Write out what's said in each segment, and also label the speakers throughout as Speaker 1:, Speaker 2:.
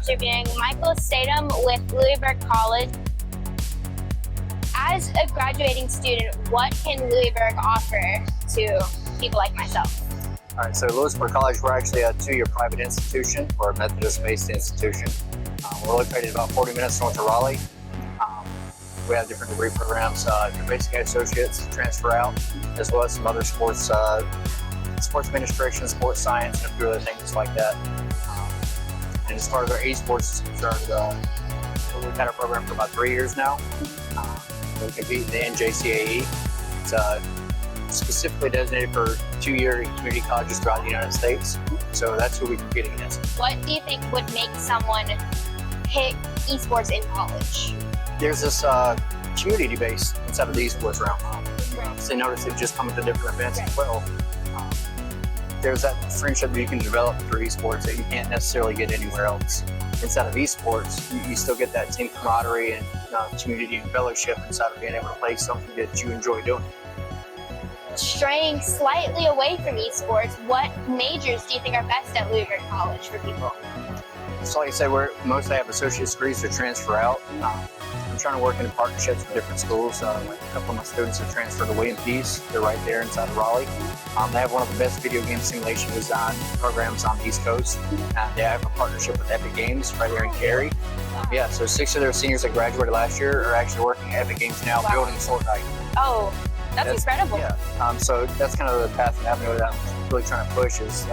Speaker 1: interviewing Michael Statham with Louisburg College. As a graduating student, what can Louisburg offer to people like myself?
Speaker 2: All right, so Louisburg College, we're actually a two-year private institution. We're a Methodist-based institution. We're located about 40 minutes north of Raleigh. We have different degree programs, basic associates, transfer out, as well as some other sports administration, sports science, and a few other things like that. And as far as our esports is concerned, we've had our program for about 3 years now. We compete in the NJCAE. It's specifically designated for two-year community colleges throughout the United States. So that's who we compete against.
Speaker 1: What do you think would make someone pick esports in college?
Speaker 2: There's this community base inside of the esports realm. So they notice they've just come to different events as well. There's that friendship that you can develop through esports that you can't necessarily get anywhere else. Inside of esports, you still get that team camaraderie and community and fellowship inside of being able to play something that you enjoy doing.
Speaker 1: Straying slightly away from esports, what majors do you think are best at Louisburg College for people?
Speaker 2: So like I said, we mostly have associate's degrees to transfer out. I'm trying to work in partnerships with different schools. Like a couple of my students have transferred to William Peace. They're right there inside of Raleigh. They have one of the best video game simulation design programs on the East Coast. They have a partnership with Epic Games right there in Cary. Yeah, so 6 of their seniors that graduated last year are actually working at Epic Games now, building Fortnite.
Speaker 1: Oh, that's incredible.
Speaker 2: Yeah, so that's kind of the path and avenue that I'm really trying to push is,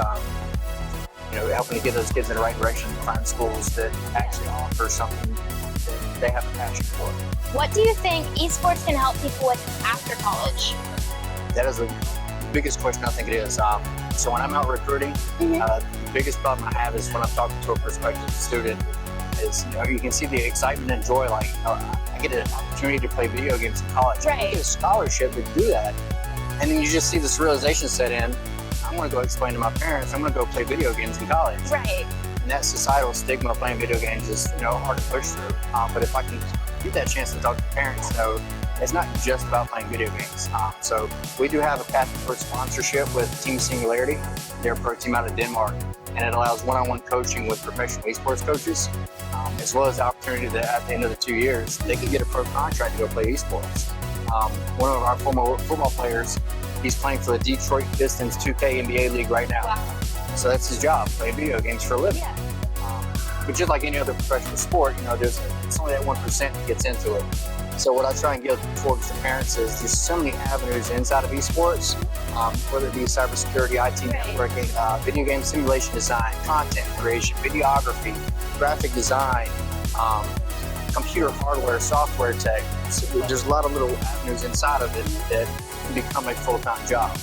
Speaker 2: helping to get those kids in the right direction and find schools that actually offer something that they have a passion for.
Speaker 1: What do you think esports can help people with after college?
Speaker 2: That is the biggest question I think it is. So when I'm out recruiting, the biggest problem I have is when I'm talking to a prospective student is, you can see the excitement and joy, like, I get an opportunity to play video games in college.
Speaker 1: Right.
Speaker 2: I get a scholarship to do that. And then you just see this realization set in, I'm gonna go explain to my parents, I'm gonna go play video games in college.
Speaker 1: Right.
Speaker 2: And that societal stigma of playing video games is, hard to push through. But if I can get that chance to talk to parents, it's not just about playing video games. So we do have a path for sponsorship with Team Singularity. They're a pro team out of Denmark, and it allows one-on-one coaching with professional esports coaches, as well as the opportunity that at the end of the 2 years, they can get a pro contract to go play esports. One of our former football players, he's playing for the Detroit Pistons 2K NBA League right now.
Speaker 1: Wow.
Speaker 2: So that's his job, playing video games for a living.
Speaker 1: Yeah.
Speaker 2: But just like any other professional sport, it's only that 1% that gets into it. So what I try and give towards the parents is there's so many avenues inside of esports, whether it be cybersecurity, IT networking, video game simulation design, content creation, videography, graphic design, computer hardware, software tech. So there's a lot of little avenues inside of it that can become a full-time job.